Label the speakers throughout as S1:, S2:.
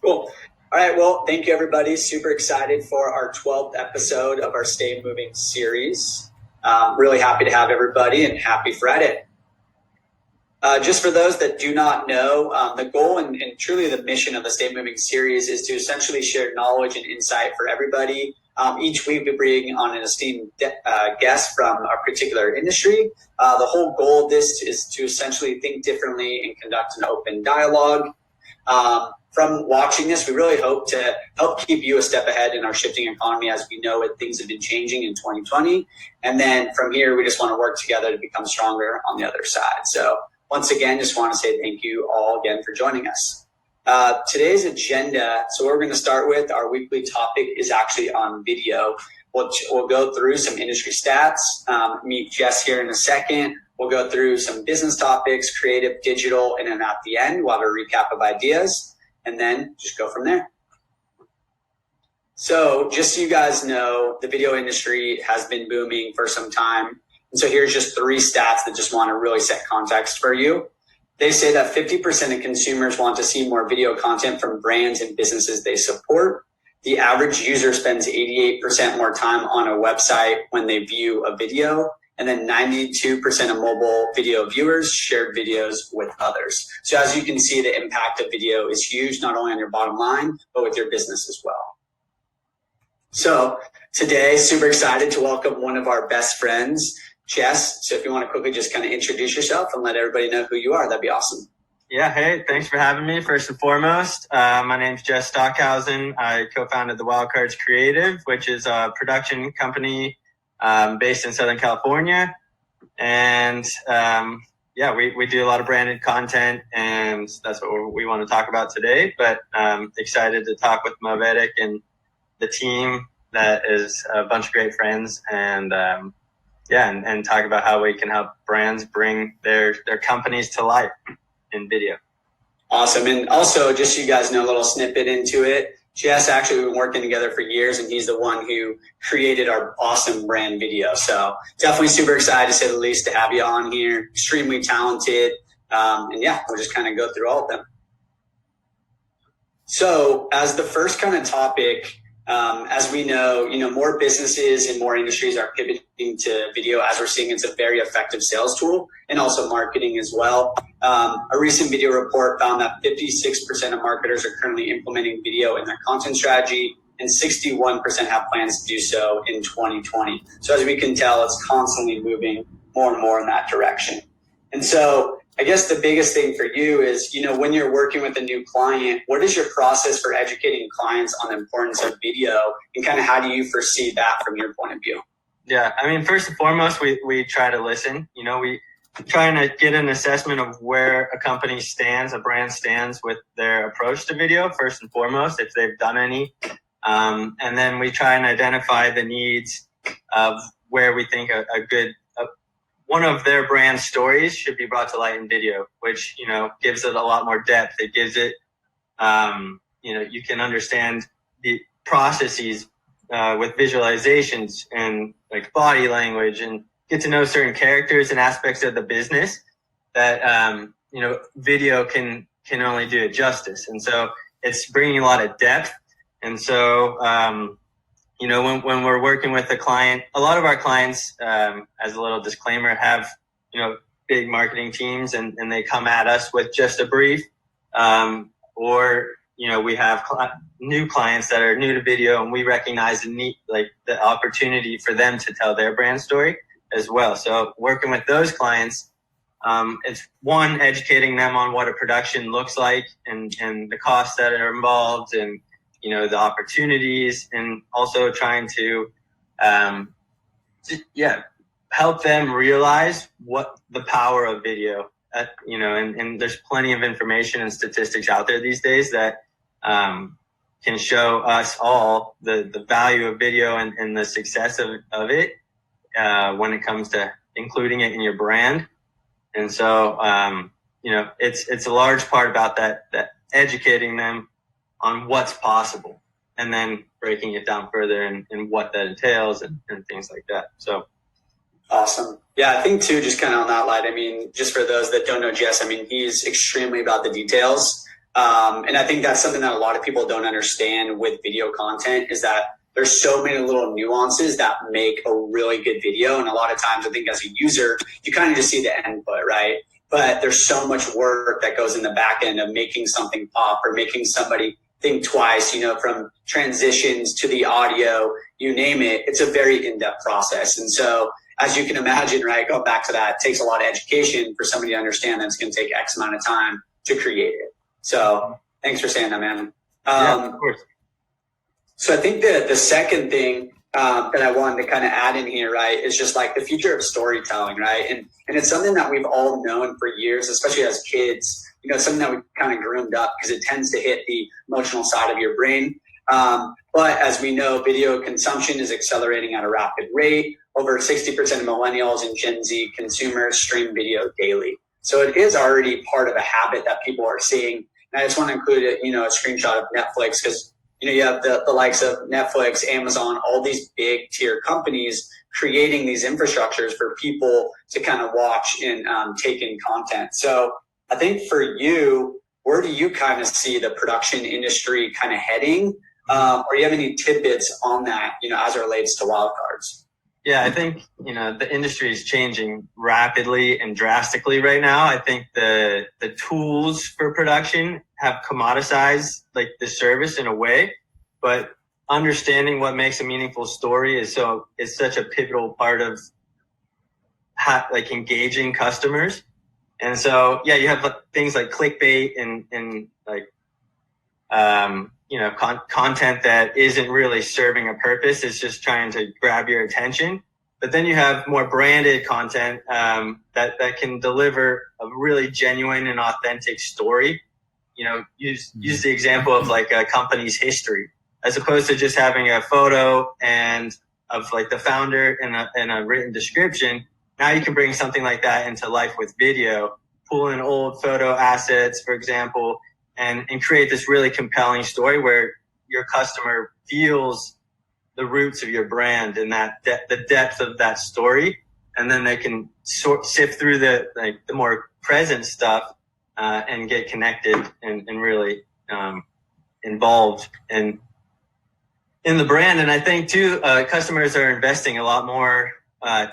S1: Cool. All right. Well, thank you, everybody. Super excited for our 12th episode of our Stay Moving series. Really happy to have everybody and happy Friday. Just for those that do not know, the goal and truly the mission of the Stay Moving series is to essentially share knowledge and insight for everybody. Each week we bring on an esteemed guest from a particular industry. The whole goal of this is to essentially think differently and conduct an open dialogue. From watching this, we really hope to help keep you a step ahead in our shifting economy. As we know it, things have been changing in 2020. And then from here, we just want to work together to become stronger on the other side. So once again, just want to say thank you all again for joining us. Today's agenda, so what we're going to start with, our weekly topic is actually on video. We'll go through some industry stats, meet Jes here in a second. We'll go through some business topics, creative, digital, and then at the end, we'll have a recap of ideas. And then just go from there. So just so you guys know, the video industry has been booming for some time. And so here's just 3 stats that just want to really set context for you. They say that 50% of consumers want to see more video content from brands and businesses they support. The average user spends 88% more time on a website when they view a video. And then 92% of mobile video viewers shared videos with others. So as you can see, the impact of video is huge, not only on your bottom line, but with your business as well. So today, super excited to welcome one of our best friends, Jes. So if you want to quickly just kind of introduce yourself and let everybody know who you are, that'd be awesome.
S2: Yeah, hey, thanks for having me. First and foremost, my name's Jes Stockhausen. I co-founded the Wildcards Creative, which is a production company based in Southern California. And we do a lot of branded content, and that's what we want to talk about today. But excited to talk with Movetic and the team that is a bunch of great friends, and talk about how we can help brands bring their companies to life in video.
S1: Awesome. And also, just so you guys know, a little snippet into it, Jes, actually, we've been working together for years, and he's the one who created our awesome brand video. So definitely super excited, to say the least, to have you on here. Extremely talented. We'll just kind of go through all of them. So as the first kind of topic, as we know, more businesses and more industries are pivoting to video. As we're seeing, it's a very effective sales tool and also marketing as well. A recent video report found that 56% of marketers are currently implementing video in their content strategy, and 61% have plans to do so in 2020. So as we can tell, it's constantly moving more and more in that direction. And so I guess the biggest thing for you is, when you're working with a new client, what is your process for educating clients on the importance of video, and kind of how do you foresee that from your point of view?
S2: Yeah, I mean, first and foremost, we try to listen. We trying to get an assessment of where a company stands, a brand stands with their approach to video, first and foremost, if they've done any. And then we try and identify the needs of where we think one of their brand stories should be brought to light in video, which, gives it a lot more depth. It gives it, you can understand the processes with visualizations and like body language, and get to know certain characters and aspects of the business that, video can only do it justice. And so it's bringing a lot of depth. And so, when we're working with a client, a lot of our clients, as a little disclaimer, have, big marketing teams, and they come at us with just a brief, or, we have new clients that are new to video, and we recognize the need, like the opportunity for them to tell their brand story as well. So working with those clients, it's one, educating them on what a production looks like, and the costs that are involved, and the opportunities, and also trying to help them realize what the power of video, and there's plenty of information and statistics out there these days that can show us all the value of video and the success of it when it comes to including it in your brand. And so it's a large part about that educating them on what's possible, and then breaking it down further and what that entails and things like that. So
S1: awesome. Yeah, I think too, just kind of on that line, I mean, just for those that don't know Jes, I mean, he's extremely about the details. And I think that's something that a lot of people don't understand with video content is that there's so many little nuances that make a really good video. And a lot of times I think as a user, you kind of just see the input, right? But there's so much work that goes in the back end of making something pop or making somebody think twice, from transitions to the audio, you name it. It's a very in-depth process. And so as you can imagine, right, go back to that, it takes a lot of education for somebody to understand that it's going to take X amount of time to create it. So thanks for saying that, man.
S2: Yeah, of course.
S1: So I think the second thing that I wanted to kind of add in here, right, is just like the future of storytelling, right? And it's something that we've all known for years, especially as kids. Something that we kind of groomed up because it tends to hit the emotional side of your brain. But as we know, video consumption is accelerating at a rapid rate. Over 60% of millennials and Gen Z consumers stream video daily. So it is already part of a habit that people are seeing. And I just want to include a screenshot of Netflix because you have the likes of Netflix, Amazon, all these big tier companies creating these infrastructures for people to kind of watch and take in content. So I think for you, where do you kind of see the production industry kind of heading? Or you have any tidbits on that, as it relates to Wildcards?
S2: Yeah, I think, the industry is changing rapidly and drastically right now. I think the tools for production have commoditized like the service in a way, but understanding what makes a meaningful story is such a pivotal part of engaging customers. And so, yeah, you have things like clickbait and like, content that isn't really serving a purpose. It's just trying to grab your attention. But then you have more branded content that can deliver a really genuine and authentic story. Use the example of like a company's history, as opposed to just having a photo and of like the founder and a written description. Now you can bring something like that into life with video, pull in old photo assets, for example, and create this really compelling story where your customer feels the roots of your brand and that the depth of that story. And then they can sift through the more present stuff and get connected and really involved in the brand. And I think too, customers are investing a lot more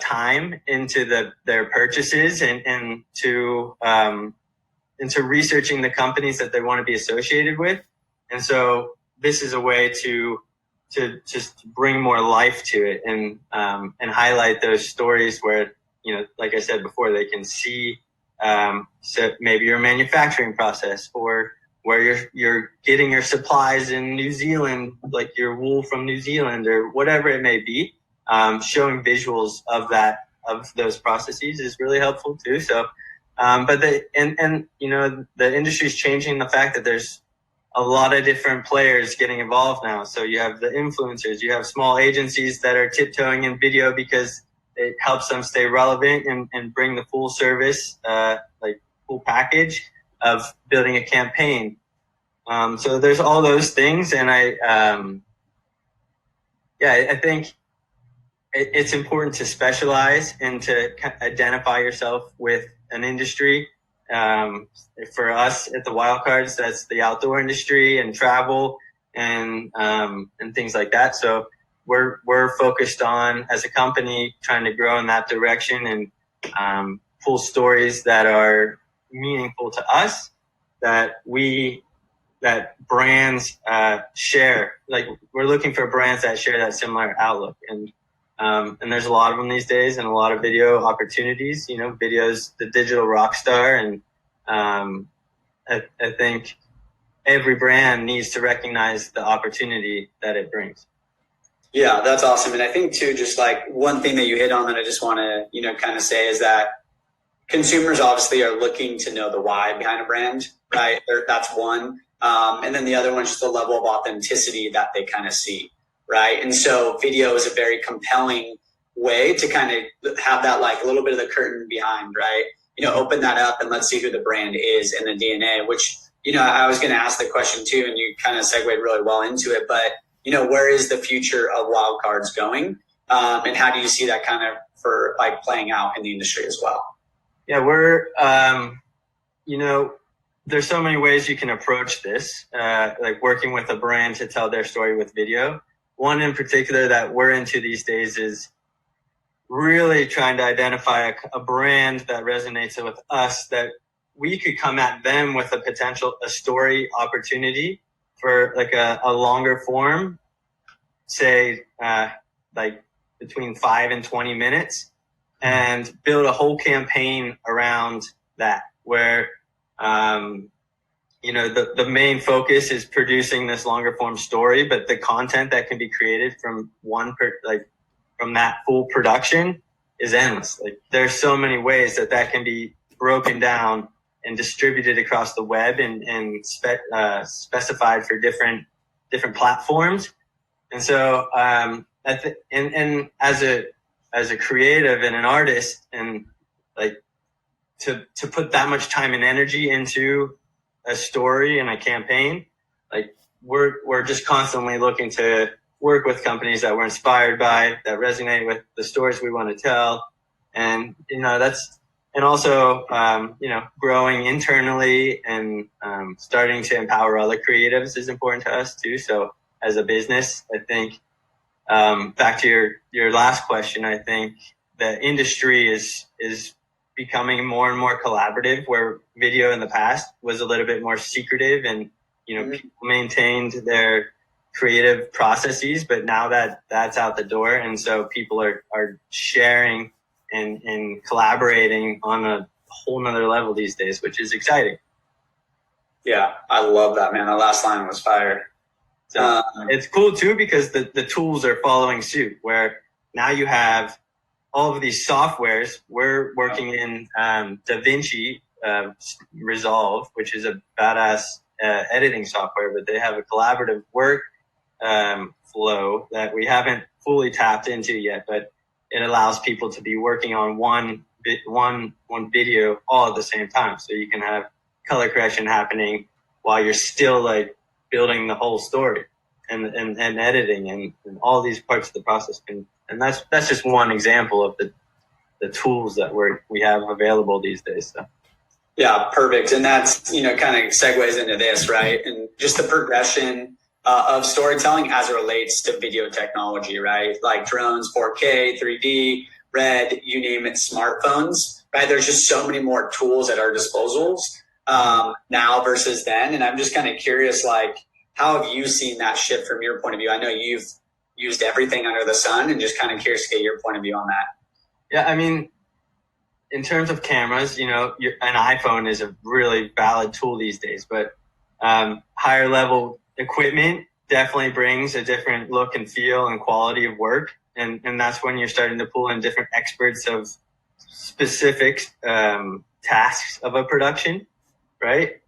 S2: time into their purchases and into researching the companies that they want to be associated with. And so this is a way to just bring more life to it and highlight those stories where, like I said before, they can see so maybe your manufacturing process or where you're getting your supplies in New Zealand, like your wool from New Zealand or whatever it may be. Showing visuals of those processes is really helpful too. So, but the industry is changing. The fact that there's a lot of different players getting involved now. So you have the influencers, you have small agencies that are tiptoeing in video because it helps them stay relevant and bring the full service, full package of building a campaign. So there's all those things. And I think it's important to specialize and to identify yourself with an industry. For us at the Wildcards, that's the outdoor industry and travel and things like that. So we're focused on, as a company, trying to grow in that direction and pull stories that are meaningful to us, that brands share. Like, we're looking for brands that share that similar outlook. And there's a lot of them these days and a lot of video opportunities. Video's the digital rock star. And I think every brand needs to recognize the opportunity that it brings.
S1: Yeah, that's awesome. And I think too, just like one thing that you hit on that I just want to, kind of say is that consumers obviously are looking to know the why behind a brand, right? That's one. And then the other one is just the level of authenticity that they kind of see. Right. And so video is a very compelling way to kind of have that like a little bit of the curtain behind, right? Open that up and let's see who the brand is and the DNA, which, I was going to ask the question too, and you kind of segued really well into it. But, where is the future of Wildcards going? And how do you see that kind of for like playing out in the industry as well?
S2: Yeah, we're, there's so many ways you can approach this, like working with a brand to tell their story with video. One in particular that we're into these days is really trying to identify a brand that resonates with us, that we could come at them with a story opportunity for like a longer form, say like between 5 and 20 minutes, and build a whole campaign around that, where the main focus is producing this longer form story, but the content that can be created from from that full production is endless. Like, there's so many ways that can be broken down and distributed across the web and specified for different platforms. And so, and as a creative and an artist, and like to put that much time and energy into a story and a campaign, like we're just constantly looking to work with companies that we're inspired by, that resonate with the stories we want to tell. And, and also, growing internally and starting to empower other creatives is important to us too. So as a business, I think, back to your last question, I think the industry is becoming more and more collaborative, where video in the past was a little bit more secretive, and, people maintained their creative processes, but now that's out the door. And so people are sharing and collaborating on a whole nother level these days, which is exciting.
S1: Yeah, I love that, man. That last line was fire.
S2: So it's cool too, because the tools are following suit, where now you have all of these softwares. We're working in DaVinci Resolve, which is a badass editing software, but they have a collaborative work flow that we haven't fully tapped into yet, but it allows people to be working on one video all at the same time. So you can have color correction happening while you're still like building the whole story and editing and all these parts of the process. And that's just one example of the tools that we have available these days. So.
S1: Yeah, perfect. And that's, kind of segues into this, right? And just the progression of storytelling as it relates to video technology, right? Like drones, 4K, 3D, Red, you name it, smartphones, right? There's just so many more tools at our disposals now versus then. And I'm just kind of curious, like, how have you seen that shift from your point of view? I know you've used everything under the sun, and just kind of curious to get your point of view on that.
S2: Yeah, I mean, in terms of cameras, an iPhone is a really valid tool these days, but higher level equipment definitely brings a different look and feel and quality of work. And that's when you're starting to pull in different experts of specific tasks of a production, right?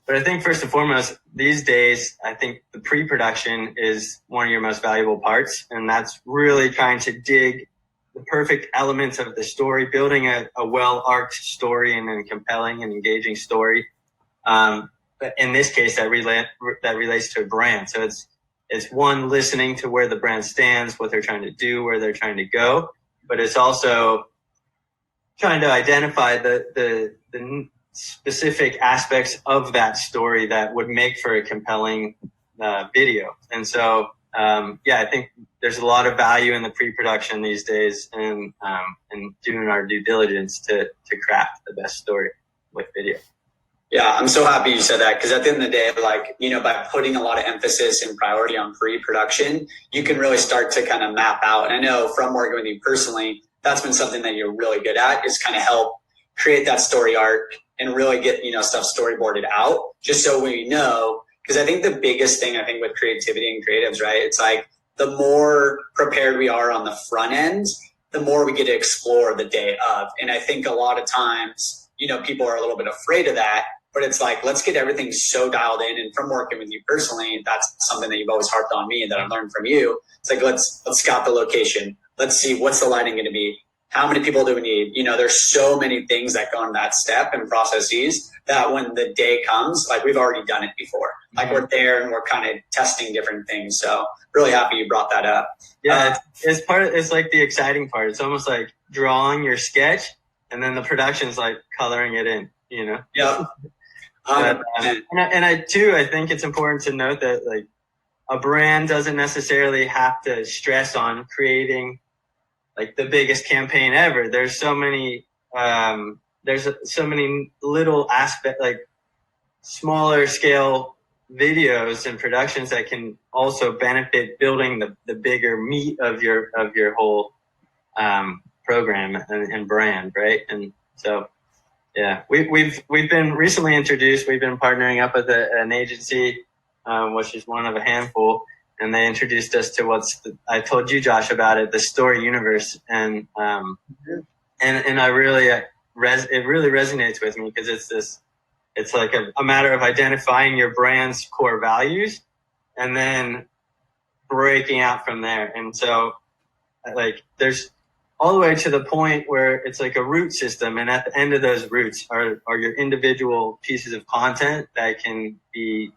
S2: But I think first and foremost, these days, I think the pre-production is one of your most valuable parts. And that's really trying to dig the perfect elements of the story, building a well-arced story and a compelling and engaging story. But in this case, that relates to a brand. So it's one, listening to where the brand stands, what they're trying to do, where they're trying to go. But it's also trying to identify the specific aspects of that story that would make for a compelling video. And so, I think there's a lot of value in the pre-production these days, and doing our due diligence to craft the best story with video.
S1: Yeah, I'm so happy you said that, because at the end of the day, like, by putting a lot of emphasis and priority on pre-production, you can really start to kind of map out. And I know from working with you personally, that's been something that you're really good at, is kind of help create that story arc and really get, stuff storyboarded out, just so we know. Because I think the biggest thing, with creativity and creatives, right, it's like the more prepared we are on the front end, the more we get to explore the day of. And I think a lot of times, people are a little bit afraid of that. But it's like, let's get everything so dialed in. And from working with you personally, that's something that you've always harped on me and that I've learned from you. It's like, let's scout the location. Let's see, what's the lighting going to be? How many people do we need? There's so many things that go in that step and processes that when the day comes, like, we've already done it before. Like, we're there and we're kind of testing different things. So really happy you brought that up.
S2: Yeah, it's like the exciting part. It's almost like drawing your sketch, and then the production's like coloring it in,
S1: Yep.
S2: And I think it's important to note that like a brand doesn't necessarily have to stress on creating like the biggest campaign ever. There's so many little aspect, like smaller scale videos and productions that can also benefit building the bigger meat of your whole program and brand, right? And so yeah, we've been recently introduced. We've been partnering up with an agency, which is one of a handful, and they introduced us to I told you, Josh, about it, the story universe, and I really it really resonates with me because it's like a matter of identifying your brand's core values and then breaking out from there. And so like there's all the way to the point where it's like a root system, and at the end of those roots are your individual pieces of content that can be,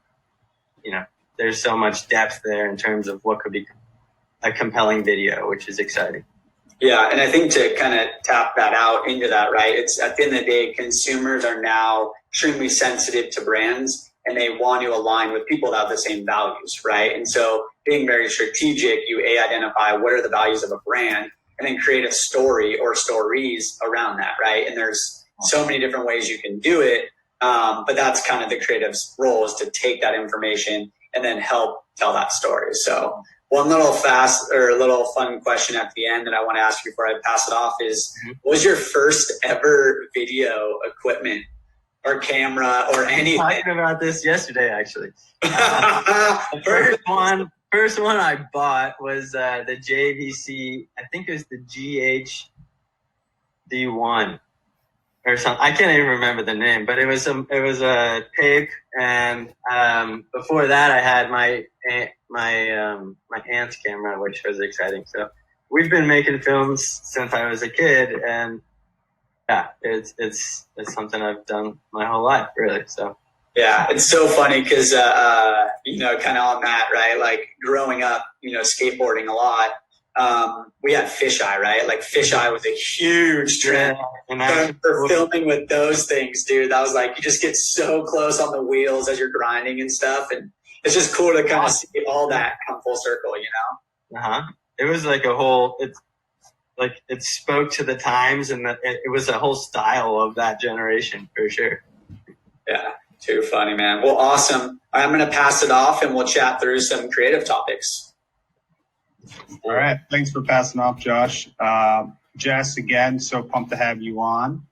S2: there's so much depth there in terms of what could be a compelling video, which is exciting.
S1: Yeah, and I think to kind of tap that out into that, right? It's at the end of the day, consumers are now extremely sensitive to brands, and they want to align with people that have the same values, right? And so being very strategic, you identify what are the values of a brand, and then create a story or stories around that, right? And there's so many different ways you can do it, but that's kind of the creative's role, is to take that information and then help tell that story. So one little fun question at the end that I want to ask you before I pass it off is, what was your first ever video equipment or camera or anything?
S2: I was talking about this yesterday, actually. The first one I bought was the JVC. I think it was the GHD1 or something. I can't even remember the name, but it was a tape. And before that, I had my aunt's camera, which was exciting. So we've been making films since I was a kid, and yeah, it's something I've done my whole life, really. So.
S1: Yeah, it's so funny because, kind of on that, right? Like growing up, skateboarding a lot, we had fisheye, right? Like fisheye was a huge trend. Yeah, for filming with those things, dude, that was like, you just get so close on the wheels as you're grinding and stuff. And it's just cool to kind of see all that come full circle,
S2: It was like it spoke to the times, and it was a whole style of that generation for sure.
S1: Yeah. Too funny, man. Well, awesome. I'm going to pass it off and we'll chat through some creative topics.
S3: All right. Thanks for passing off, Josh. Jes, again, so pumped to have you on.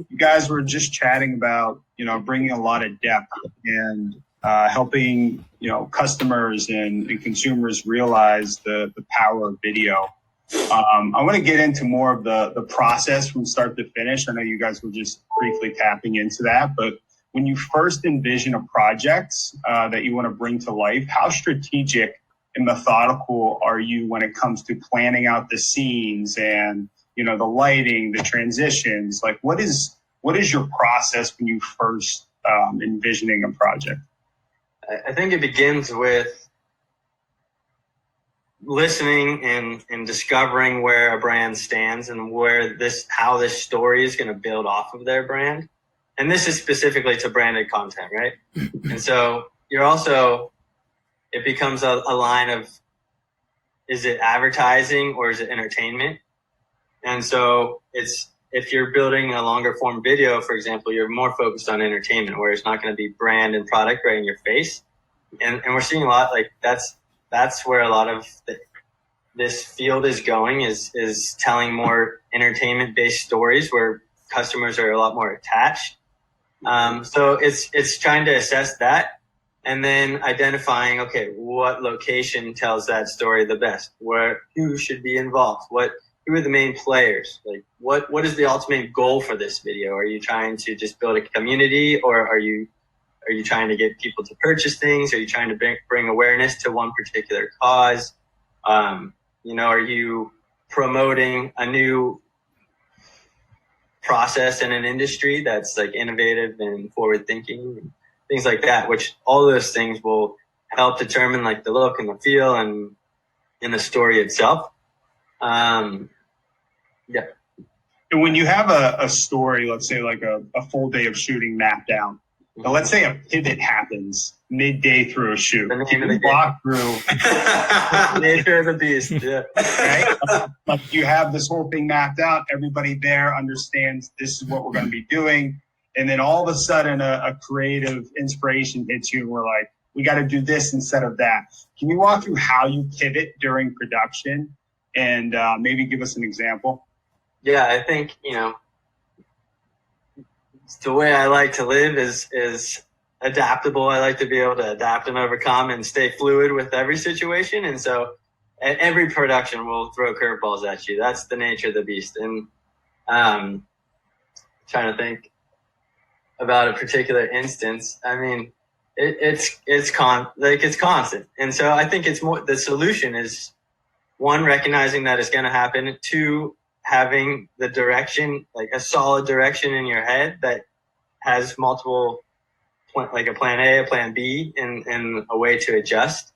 S3: You guys were just chatting about, bringing a lot of depth and helping, customers and consumers realize the power of video. I want to get into more of the process from start to finish. I know you guys were just briefly tapping into that, but when you first envision a project that you want to bring to life, how strategic and methodical are you when it comes to planning out the scenes and, the lighting, the transitions? Like, what is your process when you first envisioning a project?
S2: I think it begins with listening and discovering where a brand stands and how this story is going to build off of their brand. And this is specifically to branded content, right? And so it becomes a line of, is it advertising or is it entertainment? And so if you're building a longer form video, for example, you're more focused on entertainment, where it's not going to be brand and product right in your face. And we're seeing a lot, like that's where a lot of this field is going, is telling more entertainment based stories where customers are a lot more attached. So it's trying to assess that and then identifying, okay, what location tells that story the best? Who should be involved? Who are the main players? Like what is the ultimate goal for this video? Are you trying to just build a community, or are you trying to get people to purchase things? Are you trying to bring awareness to one particular cause? Are you promoting a new process in an industry that's like innovative and forward thinking and things like that, which all those things will help determine like the look and the feel and in the story itself. Yeah.
S3: And when you have a story, let's say like a full day of shooting mapped out, Now, let's say a pivot happens midday through a shoot.
S2: The name
S3: Can
S2: of
S3: you
S2: the
S3: walk through?
S2: Nature of the beast. Yeah.
S3: Right? Like you have this whole thing mapped out. Everybody there understands this is what we're going to be doing. And then all of a sudden a creative inspiration hits you and we're like, we got to do this instead of that. Can you walk through how you pivot during production and maybe give us an example?
S2: Yeah, I think, the way I like to live is adaptable. I like to be able to adapt and overcome and stay fluid with every situation. And so every production will throw curveballs at you. That's the nature of the beast. And trying to think about a particular instance. I mean, it's constant. And so I think it's more, the solution is, one, recognizing that it's going to happen. Two, having the direction, like a solid direction in your head that has multiple, like a plan A, a plan B, and a way to adjust.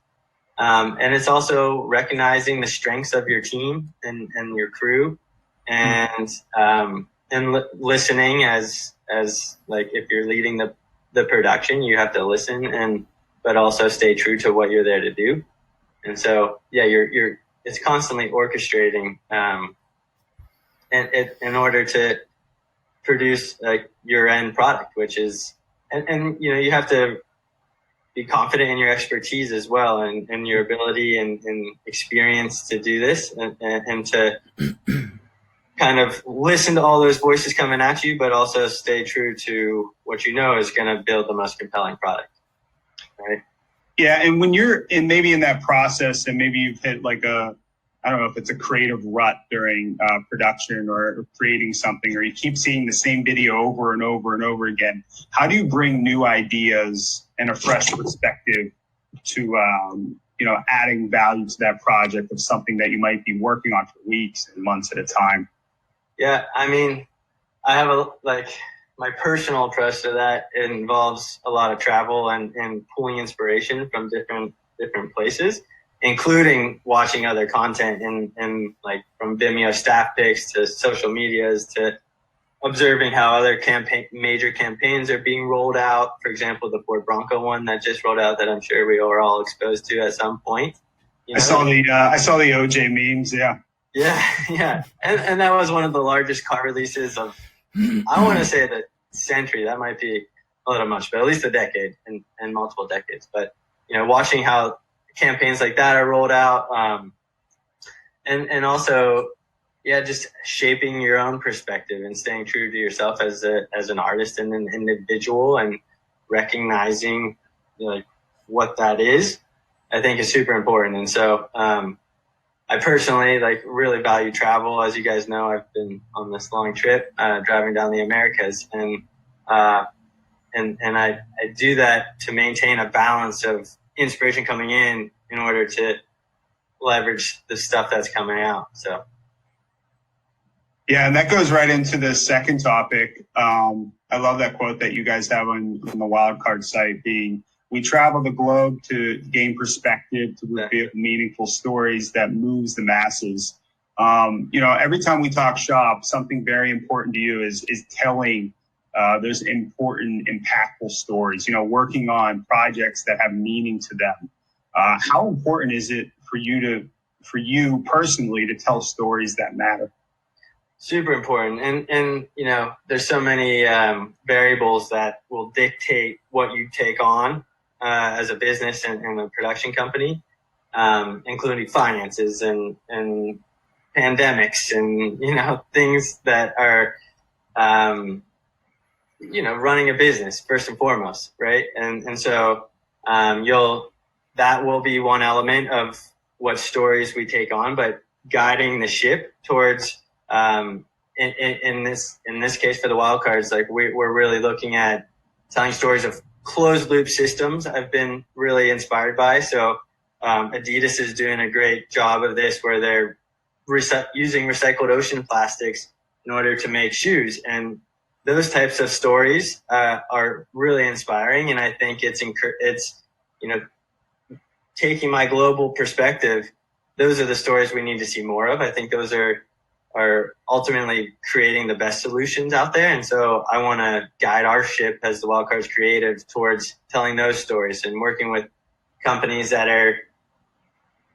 S2: And it's also recognizing the strengths of your team and your crew, and listening as like if you're leading the production, you have to listen but also stay true to what you're there to do. And so, yeah, it's constantly orchestrating, in order to produce your end product, which is, and you have to be confident in your expertise as well, and your ability and experience to do this, and to kind of listen to all those voices coming at you, but also stay true to what you know is going to build the most compelling product, right?
S3: Yeah, and when you're maybe in that process, and maybe you've hit like I don't know if it's a creative rut during production or creating something, or you keep seeing the same video over and over and over again. How do you bring new ideas and a fresh perspective to, adding value to that project of something that you might be working on for weeks and months at a time?
S2: Yeah, I mean, I have my personal approach to that involves a lot of travel and pulling inspiration from different places, including watching other content and like from Vimeo staff picks to social medias to observing how other major campaigns are being rolled out. For example, the Ford Bronco one that just rolled out that I'm sure we are all exposed to at some point.
S3: I saw the OJ memes. Yeah.
S2: Yeah. And that was one of the largest car releases of, I want to say the century. That might be a little much, but at least a decade and multiple decades. But, watching how campaigns like that are rolled out, and also, just shaping your own perspective and staying true to yourself as an artist and an individual, and recognizing what that is, I think is super important. And so, I personally really value travel. As you guys know, I've been on this long trip, driving down the Americas, and I do that to maintain a balance of inspiration coming in order to leverage the stuff that's coming out. So.
S3: Yeah, and that goes right into the second topic. I love that quote that you guys have on the Wildcard site being, we travel the globe to gain perspective, to reveal meaningful stories that moves the masses. Every time we talk shop, something very important to you is telling those important, impactful stories, working on projects that have meaning to them. How important is it for you personally to tell stories that matter?
S2: Super important. And there's so many variables that will dictate what you take on as a business and a production company, including finances and pandemics and, things that are, running a business first and foremost. Right. And so that will be one element of what stories we take on, but guiding the ship towards, in this case for the Wildcards, we're really looking at telling stories of closed loop systems I've been really inspired by. So Adidas is doing a great job of this, where they're using recycled ocean plastics in order to make shoes. And those types of stories are really inspiring. And I think it's taking my global perspective, those are the stories we need to see more of. I think those are are ultimately creating the best solutions out there. And so I want to guide our ship as the Wildcards creative towards telling those stories and working with companies that are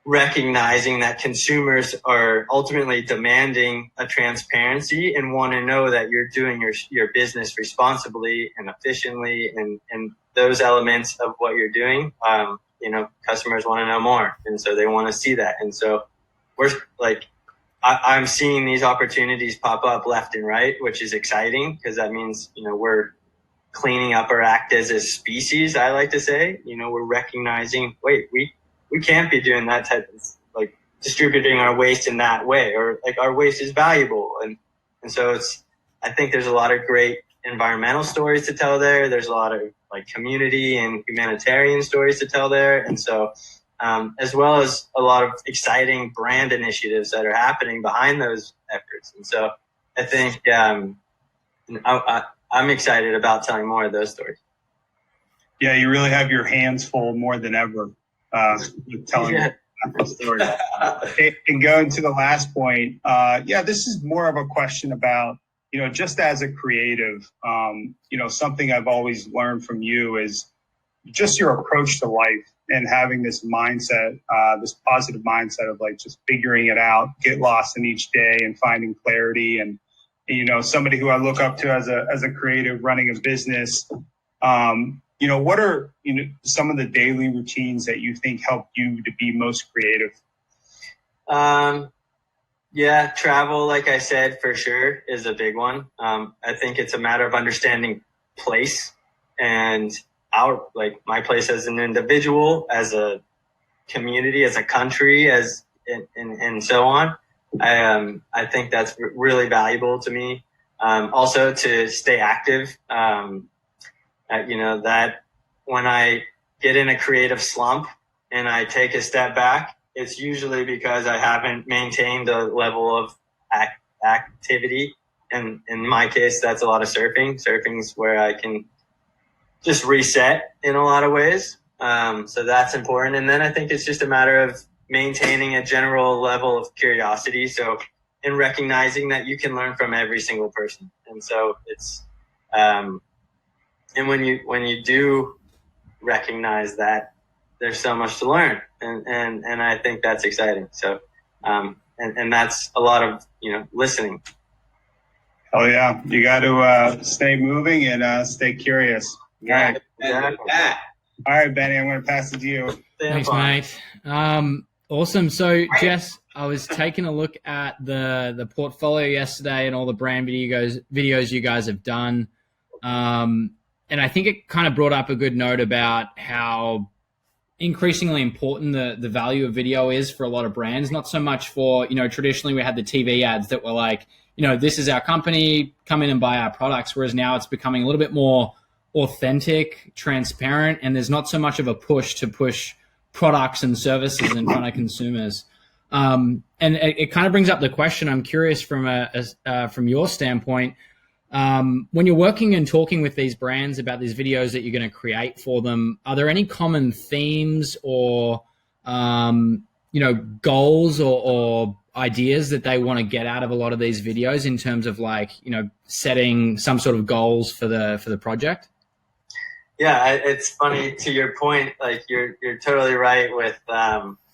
S2: recognizing that consumers are ultimately demanding a transparency and want to know that you're doing your business responsibly and efficiently, and those elements of what you're doing, customers want to know more. And so they want to see that. And so we're like, I'm seeing these opportunities pop up left and right, which is exciting because that means, we're cleaning up our act as a species. I like to say, we're recognizing, wait, we can't be doing that type of like distributing our waste in that way, or like our waste is valuable. And so I think there's a lot of great environmental stories to tell there. There's a lot of like community and humanitarian stories to tell there. And so, as well as a lot of exciting brand initiatives that are happening behind those efforts. And so I think, I'm excited about telling more of those stories.
S3: Yeah, you really have your hands full more than ever with telling the story. And going to the last point, this is more of a question about, just as a creative, something I've always learned from you is just your approach to life and having this mindset, this positive mindset of like just figuring it out, get lost in each day and finding clarity. And, somebody who I look up to as a creative running a business, what are some of the daily routines that you think help you to be most creative?
S2: Travel, like I said, for sure is a big one. I think it's a matter of understanding place and my place as an individual, as a community, as a country, and so on. I think that's really valuable to me. Also to stay active. That when I get in a creative slump and I take a step back, it's usually because I haven't maintained a level of activity. And in my case, that's a lot of surfing. Surfing's where I can just reset in a lot of ways. So that's important. And then I think it's just a matter of maintaining a general level of curiosity. So in recognizing that you can learn from every single person. And so it's, and when you do recognize that, there's so much to learn, and I think that's exciting. So, and that's a lot of listening.
S3: Oh yeah, you got to stay moving and stay curious.
S2: Yeah,
S1: exactly.
S3: All right, Benny, I'm going to pass it to you.
S4: Thanks, mate. Awesome. So, Jess, I was taking a look at the portfolio yesterday and all the brand videos you guys have done. And I think it kind of brought up a good note about how increasingly important the value of video is for a lot of brands. Not so much for, traditionally we had the TV ads that were like, this is our company, come in and buy our products. Whereas now it's becoming a little bit more authentic, transparent, and there's not so much of a push to push products and services in front of consumers. And it kind of brings up the question. I'm curious from your standpoint, when you're working and talking with these brands about these videos that you're going to create for them, are there any common themes or, goals or ideas that they want to get out of a lot of these videos in terms of like, setting some sort of goals for the project?
S2: Yeah, it's funny to your point. Like you're totally right with,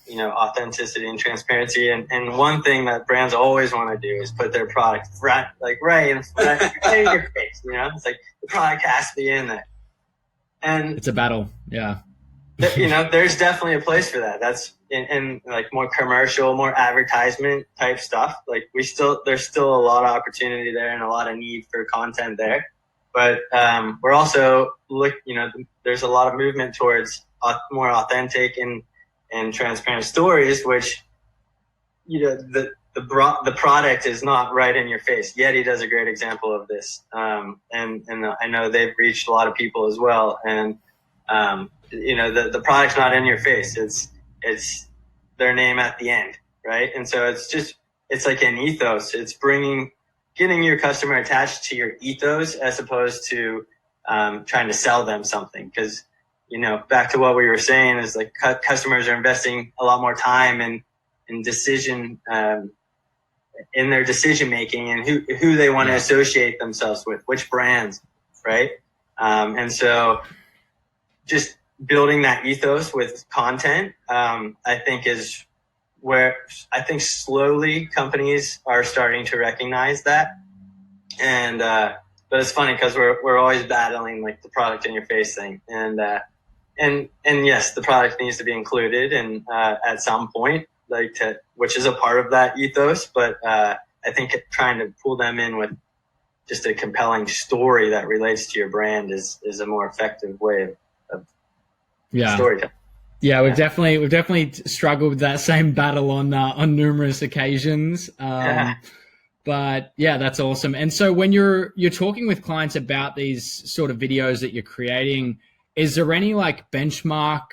S2: authenticity and transparency. And one thing that brands always want to do is put their product right in your face. It's like the product has to be in there. And
S4: it's a battle. Yeah.
S2: There's definitely a place for that. That's in like more commercial, more advertisement type stuff. Like there's still a lot of opportunity there and a lot of need for content there. But we're also there's a lot of movement towards more authentic and transparent stories, which the product is not right in your face. Yeti does a great example of this, and I know they've reached a lot of people as well. And the product's not in your face. It's their name at the end, right? And so it's like an ethos. It's getting your customer attached to your ethos as opposed to trying to sell them something. Because back to what we were saying is like customers are investing a lot more time and decision in their decision making and who they want to associate themselves with, which brands, right? And so just building that ethos with content, I think is where I think slowly companies are starting to recognize that. And, but it's funny because we're always battling like the product in your face thing. And yes, the product needs to be included and, at some point, which is a part of that ethos. But, I think trying to pull them in with just a compelling story that relates to your brand is a more effective way of storytelling.
S4: Yeah, we've definitely struggled with that same battle on numerous occasions. But yeah, that's awesome. And so when you're talking with clients about these sort of videos that you're creating, is there any like benchmark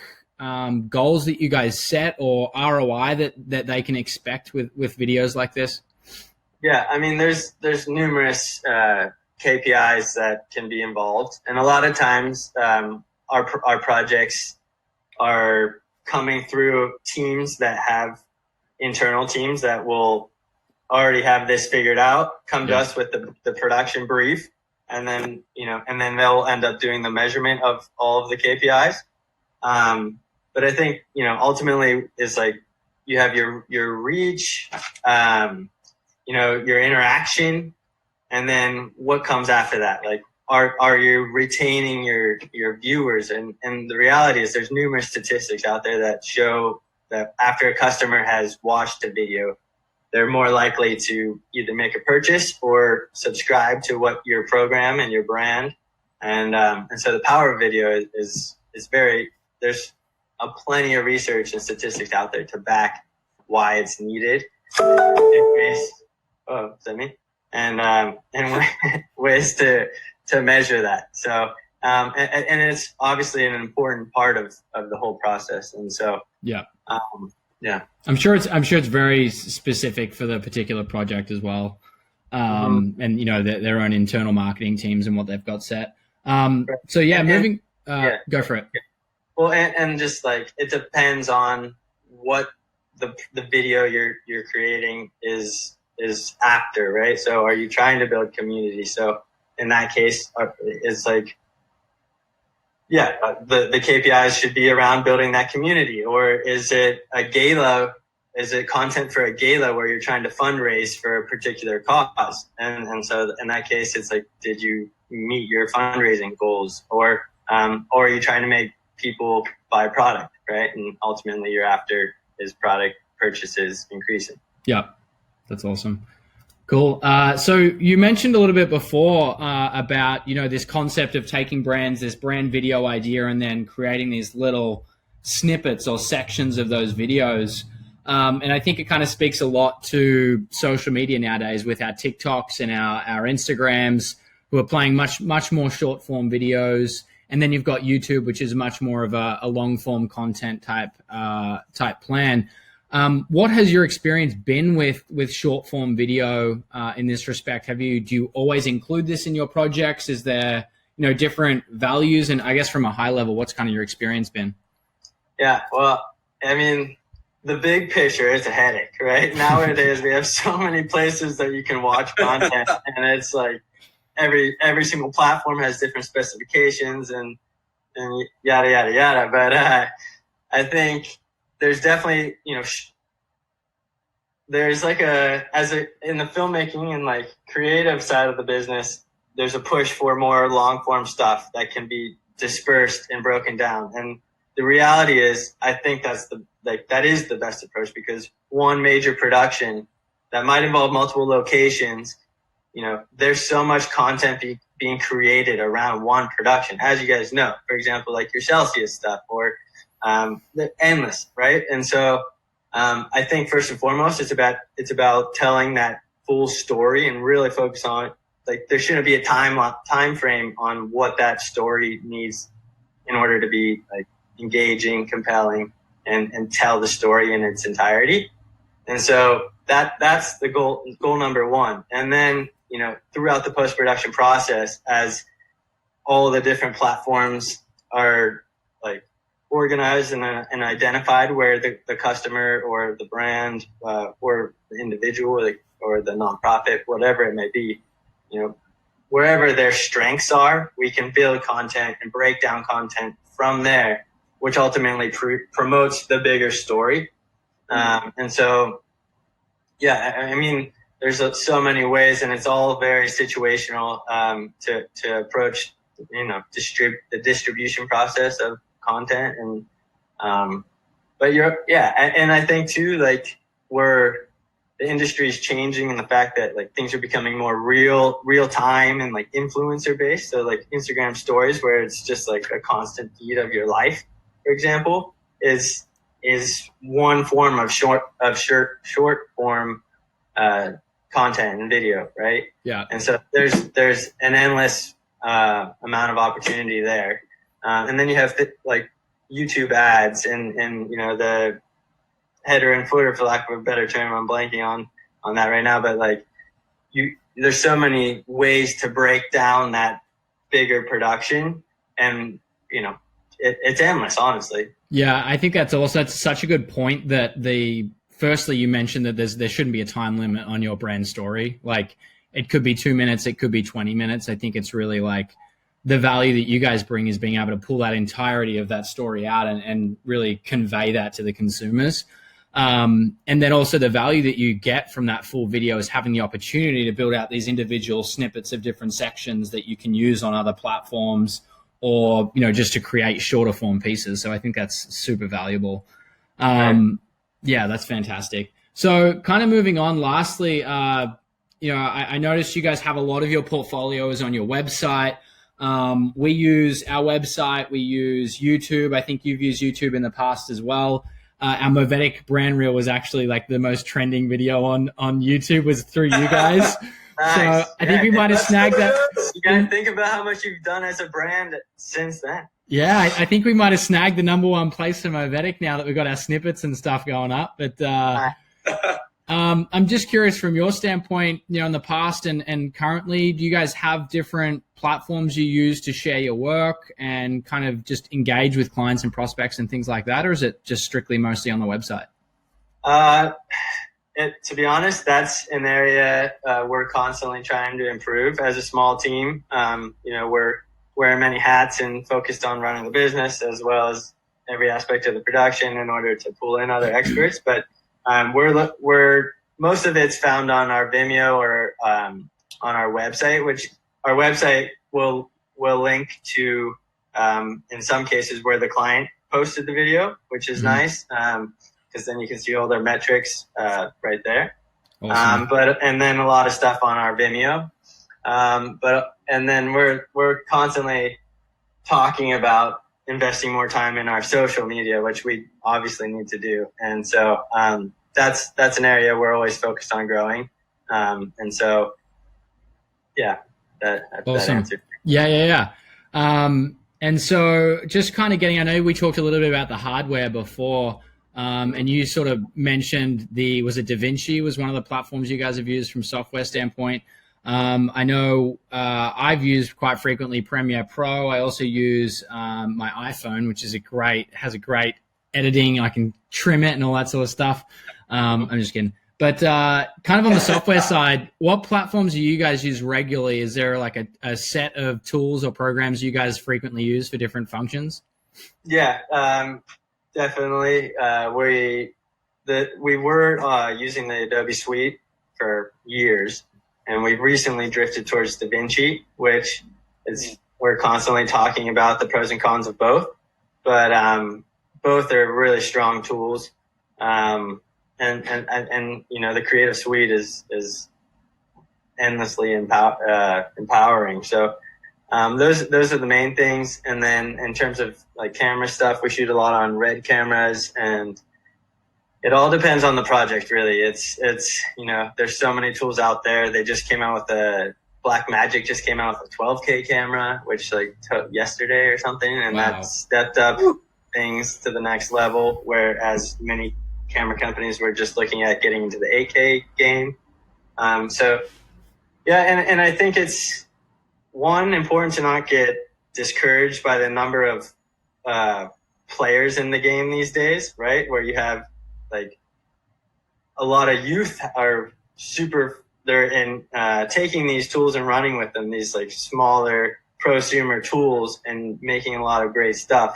S4: goals that you guys set or ROI that they can expect with videos like this?
S2: Yeah, I mean, there's numerous KPIs that can be involved, and a lot of times our projects are coming through teams that have internal teams that will already have this figured out, come to us with the production brief, and then they'll end up doing the measurement of all of the KPIs. But I think, ultimately is like you have your reach, your interaction, and then what comes after that? Like, are you retaining your viewers? And the reality is there's numerous statistics out there that show that after a customer has watched a video, they're more likely to either make a purchase or subscribe to what your program and your brand. And so the power of video is there's plenty of research and statistics out there to back why it's needed. Oh, is that me? And ways to measure that. So, and it's obviously an important part of the whole process. And so, yeah.
S4: I'm sure it's very specific for the particular project as well. And their own internal marketing teams and what they've got set. So go for it.
S2: Well, and just like, it depends on what the video you're creating is after, right? So are you trying to build community? So in that case, it's like, the KPIs should be around building that community. Or is it a gala? Is it content for a gala where you're trying to fundraise for a particular cause? And so in that case, it's like, did you meet your fundraising goals? Or are you trying to make people buy product, right? And ultimately you're after is product purchases increasing.
S4: Yeah, that's awesome. Cool. So you mentioned a little bit before about, this concept of taking this brand video idea and then creating these little snippets or sections of those videos. And I think it kind of speaks a lot to social media nowadays with our TikToks and our Instagrams, who are playing much more short form videos. And then you've got YouTube, which is much more of a long form content type plan. What has your experience been with short form video in this respect? Do you always include this in your projects? Is there different values? And I guess from a high level, what's kind of your experience been?
S2: Yeah, well, I mean, the big picture is a headache, right? Nowadays we have so many places that you can watch content, and it's like every single platform has different specifications and yada yada yada. But I think there's definitely, there's like in the filmmaking and like creative side of the business, there's a push for more long form stuff that can be dispersed and broken down. And the reality is, I think that is the best approach, because one major production that might involve multiple locations, there's so much content being created around one production, as you guys know. For example, like your Celsius stuff or endless, right? And so I think first and foremost, it's about telling that full story and really focus on, like, there shouldn't be a time frame on what that story needs in order to be like engaging, compelling, and tell the story in its entirety. And so that's the goal number one. And then, throughout the post-production process, as all the different platforms are like organized and identified where the customer or the brand or the individual, like, or the nonprofit, whatever it may be, wherever their strengths are, we can build content and break down content from there, which ultimately promotes the bigger story. And so, I mean, there's so many ways, and it's all very situational to approach, the distribution process of content. And and I think too, like, the industry is changing, and the fact that like things are becoming more real time and like influencer based. So like Instagram stories, where it's just like a constant feed of your life, for example, is one form of short form content and video, right?
S4: Yeah.
S2: And so there's an endless amount of opportunity there, and then you have like YouTube ads and the header and footer, for lack of a better term. I'm blanking on that right now, but like there's so many ways to break down that bigger production, and it's endless, honestly.
S4: Yeah, I think that's such a good point that firstly you mentioned that there shouldn't be a time limit on your brand story. Like, it could be 2 minutes, it could be 20 minutes. I think it's really like the value that you guys bring is being able to pull that entirety of that story out and really convey that to the consumers. And then also the value that you get from that full video is having the opportunity to build out these individual snippets of different sections that you can use on other platforms, or just to create shorter form pieces. So I think that's super valuable. Yeah, that's fantastic. So kind of moving on, lastly, I noticed you guys have a lot of your portfolios on your website. We use our website, we use YouTube. I think you've used YouTube in the past as well. Our Movetic brand reel was actually like the most trending video on YouTube was through you guys.
S2: Nice.
S4: So I think we might have snagged that.
S2: You gotta think about how much you've done as a brand since then.
S4: Yeah, I think we might have snagged the #1 place for Movetic now that we've got our snippets and stuff going up. But I'm just curious from your standpoint, in the past and currently, do you guys have different platforms you use to share your work and kind of just engage with clients and prospects and things like that? Or is it just strictly mostly on the website?
S2: To be honest, that's an area we're constantly trying to improve as a small team. We're wearing many hats and focused on running the business as well as every aspect of the production in order to pull in other experts. But we're most of it's found on our Vimeo or on our website, which our website will link to in some cases where the client posted the video, which is nice. Because then you can see all their metrics right there. Awesome. And then a lot of stuff on our Vimeo. And then we're constantly talking about investing more time in our social media, which we obviously need to do. And so that's an area we're always focused on growing. And so, that
S4: awesome.
S2: answered.
S4: Yeah. And so just kind of I know we talked a little bit about the hardware before. And you sort of mentioned was it DaVinci was one of the platforms you guys have used from software standpoint. I know I've used quite frequently Premiere Pro. I also use my iPhone, which has a great editing. I can trim it and all that sort of stuff. I'm just kidding. But kind of on the software side, what platforms do you guys use regularly? Is there like a set of tools or programs you guys frequently use for different functions?
S2: Yeah, definitely. We were using the Adobe Suite for years, and we've recently drifted towards DaVinci, which we're constantly talking about the pros and cons of both. But both are really strong tools. And the Creative Suite is endlessly empowering. So those are the main things. And then in terms of like camera stuff, we shoot a lot on Red cameras, and it all depends on the project, really. It's there's so many tools out there. They just came out with Blackmagic just came out with a 12K camera, which yesterday or something, and that stepped up things to the next level. Whereas many camera companies were just looking at getting into the 8K game. And I think it's important to not get discouraged by the number of players in the game these days, right? Where you have like a lot of youth are they're in taking these tools and running with them, these like smaller prosumer tools, and making a lot of great stuff,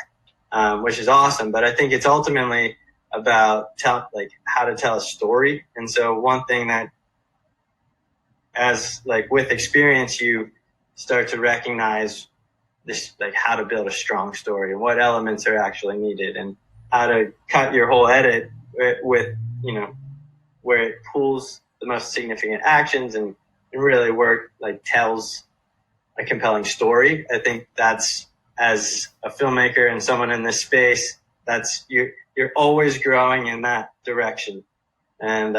S2: which is awesome. But I think it's ultimately about how to tell a story. And so one thing that, as like with experience, you start to recognize this, like how to build a strong story and what elements are actually needed, and how to cut your whole edit with, where it pulls the most significant actions and really tells a compelling story. I think that's, as a filmmaker and someone in this space, that's you're always growing in that direction. And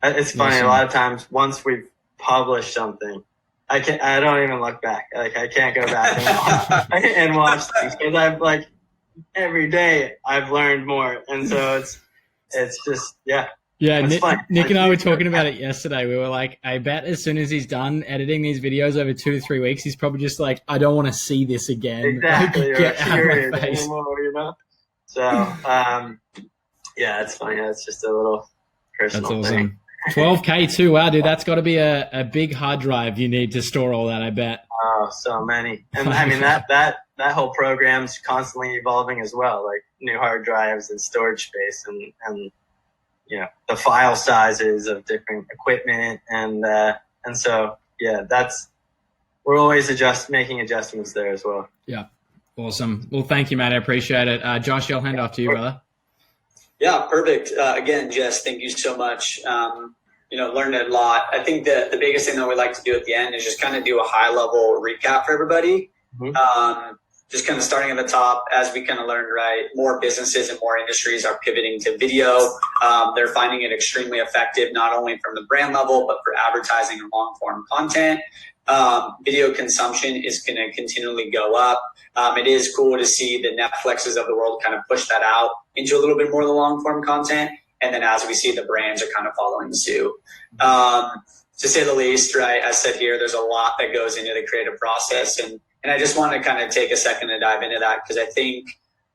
S2: it's funny. A lot of times, once we've published something, I don't even look back. Like, I can't go back and watch things, because I've every day I've learned more. And so it's just, yeah.
S4: Yeah, Nick and I were talking about it yesterday. We were like, I bet as soon as he's done editing these videos over 2 to 3 weeks, he's probably just like, I don't want to see this again.
S2: Exactly.
S4: Get out of my face.
S2: Anymore, So, it's funny. That's just a little personal thing.
S4: 12K too. Wow, dude, that's got to be a big hard drive you need to store all that, I bet.
S2: Oh, so many. And I mean, that whole program's constantly evolving as well, like new hard drives and storage space and the file sizes of different equipment. And so, we're always making adjustments there as well.
S4: Yeah. Awesome. Well, thank you, Matt. I appreciate it. Josh, I'll hand off to you, brother.
S1: Yeah, perfect. Again, Jess, thank you so much. Learned a lot. I think the biggest thing that we like to do at the end is just kind of do a high-level recap for everybody. Mm-hmm. Just kind of starting at the top, as we kind of learned, right? More businesses and more industries are pivoting to video. They're finding it extremely effective, not only from the brand level, but for advertising and long-form content. Video consumption is going to continually go up. It is cool to see the Netflixes of the world kind of push that out into a little bit more of the long-form content. And then as we see, the brands are kind of following suit. To say the least, right, as said here, there's a lot that goes into the creative process. And I just want to kind of take a second to dive into that, because I think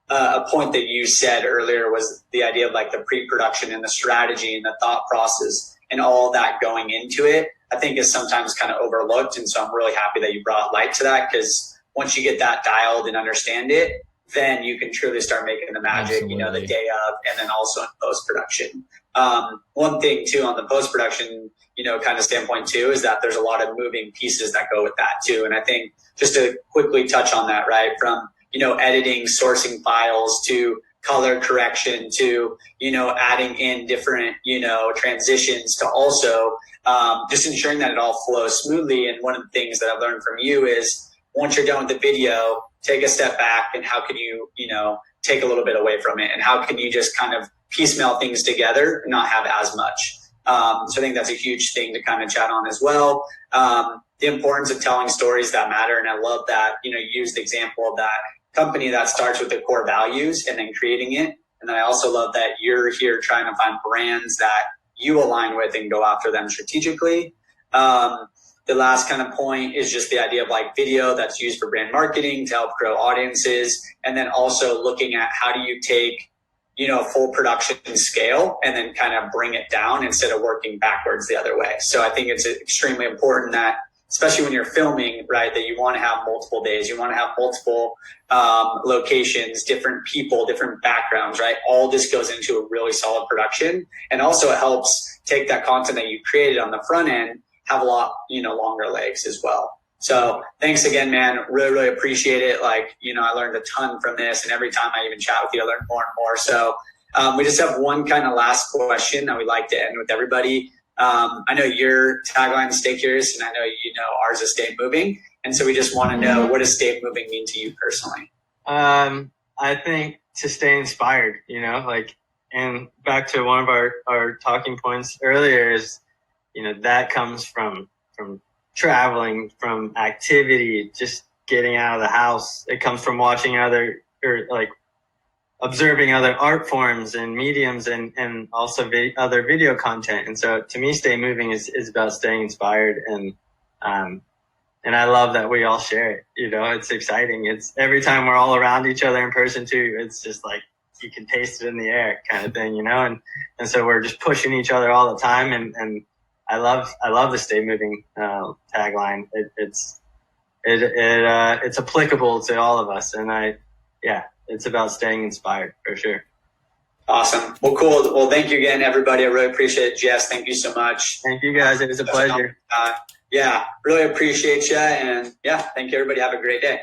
S1: a point that you said earlier was the idea of the pre-production and the strategy and the thought process and all that going into it, I think is sometimes kind of overlooked. And so I'm really happy that you brought light to that, because once you get that dialed and understand it, then you can truly start making the magic,
S4: Absolutely.
S1: The day of, and then also in post-production. One thing too, on the post-production, kind of standpoint too, is that there's a lot of moving pieces that go with that too. And I think just to quickly touch on that, right, from, editing, sourcing files to color correction to, adding in different, transitions to also just ensuring that it all flows smoothly. And one of the things that I've learned from you is, once you're done with the video, take a step back, and how can you, take a little bit away from it, and how can you just kind of piecemeal things together and not have as much. So I think that's a huge thing to kind of chat on as well. The importance of telling stories that matter. And I love that, you used the example of that company that starts with the core values and then creating it. And then I also love that you're here trying to find brands that you align with and go after them strategically. The last kind of point is just the idea of video that's used for brand marketing to help grow audiences. And then also looking at how do you take, full production scale and then kind of bring it down instead of working backwards the other way. So I think it's extremely important that, especially when you're filming, right, that you want to have multiple days, you want to have multiple locations, different people, different backgrounds, right? All this goes into a really solid production. And also it helps take that content that you created on the front end, have a lot, longer legs as well. So thanks again, man. Really, really appreciate it. I learned a ton from this, and every time I even chat with you, I learn more and more. So we just have one kind of last question that we like to end with everybody. I know your tagline is Stay Curious, and I know ours is Stay Moving. And so we just want to know, what does Stay Moving mean to you personally?
S2: I think to stay inspired, and back to one of our talking points earlier is, that comes from traveling, from activity, just getting out of the house. It comes from watching observing other art forms and mediums and also other video content. And so to me, Stay Moving is about staying inspired. And I love that we all share it. It's exciting. It's every time we're all around each other in person too, it's just you can taste it in the air kind of thing, and so we're just pushing each other all the time. And I love the Stay Moving tagline. It's applicable to all of us, and it's about staying inspired for sure.
S1: Awesome. Well, cool. Well, thank you again, everybody. I really appreciate it. Jess, thank you so much.
S2: Thank you guys. It was a pleasure.
S1: Yeah, really appreciate you. And yeah, thank you, everybody. Have a great day.